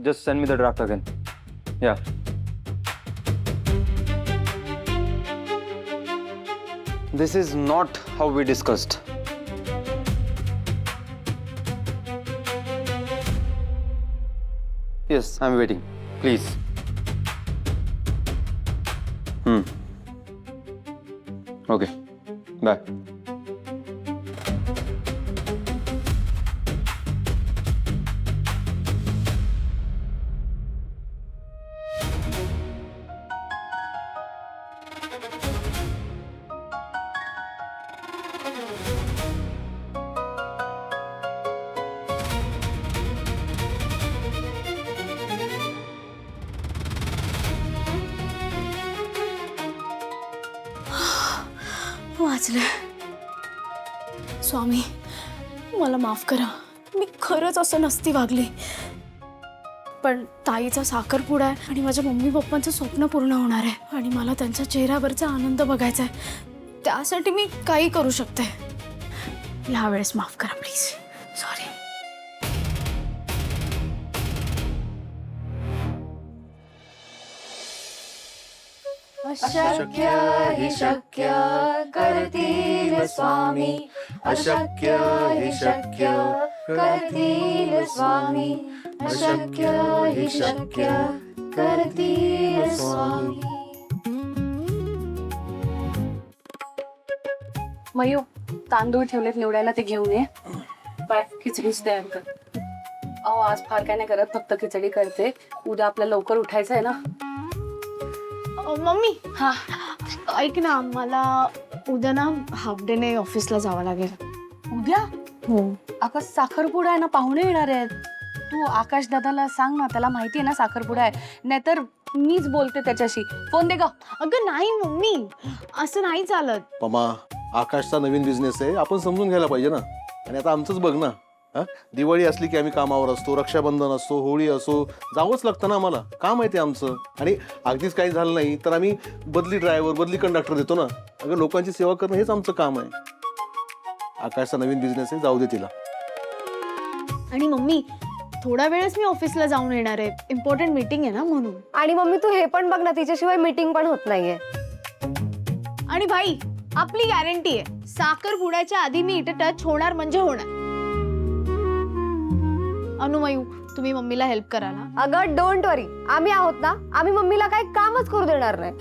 just send me the draft again. Yeah. This is not how we discussed. Yes, I'm waiting. Please. Okay. Bye. वाचले. स्वामी मला माफ करा, मी खरंच असं नसती वागले. पण ताईचा साखरपुडा आहे आणि माझ्या मम्मी पप्पांचं स्वप्न पूर्ण होणार आहे आणि मला त्यांच्या चेहऱ्यावरचा आनंद बघायचा आहे. त्यासाठी मी काही करू शकते. यावेळेस माफ करा प्लीज. सॉरी. अशक्य हि शक्य करतील स्वामी, अशक्य हि शक्य करतील स्वामी, अशक्य हि शक्य करतील स्वामी. मयू, तांदूळ ठेवलेत निवडायला, ते घेऊन ये. बाय, खिचडीच तयार कर. अहो आज फार काय नाही करत, फक्त खिचडी करते. उद्या आपल्याला लवकर उठायचं आहे ना. मम्मी हा, ऐक ना, मला उद्या ना हाफ डेने ऑफिसला जावं लागेल. उद्या? हो. अगं साखरपुडा आहे ना, पाहुणे येणार आहेत. तू आकाश दादाला सांग ना, त्याला माहिती आहे ना साखरपुडा आहे. नाहीतर मीच बोलते त्याच्याशी. फोन दे ग. अगं नाही मम्मी, असं नाही चालत. पमा, आकाशचा नवीन बिझनेस आहे, आपण समजून घ्यायला पाहिजे ना. आणि आता आमचंच बघ ना, दिवाळी असली की आम्ही कामावर असतो, रक्षाबंधन असतो, होळी असो, जावंच लागतं ना आम्हाला. काम आहे ते आमचं. आणि अगदीच काही झालं नाही तर आम्ही बदली ड्रायव्हर, बदली कंडक्टर देतो ना. अगं लोकांची सेवा करणं हेच आमचं काम आहे. आकाशचा नवीन बिझनेस आहे, जाऊ दे तिला. आणि मम्मी थोडा वेळच मी ऑफिसला जाऊन येणार आहे, इम्पॉर्टंट मीटिंग आहे ना म्हणून. आणि मम्मी तू हे पण बघ ना, तिच्याशिवाय मीटिंग पण होत नाहीये. आणि भाई आपली गॅरंटी आहे, साखरपुड्याच्या आधी मी इथे टच होणार म्हणजे होणार. अनुमयू, तुम्ही मम्मीला हेल्प करा ना. अगं डोंट वरी, आम्ही आहोत ना. आम्ही मम्मीला काही कामच करू देणार नाही.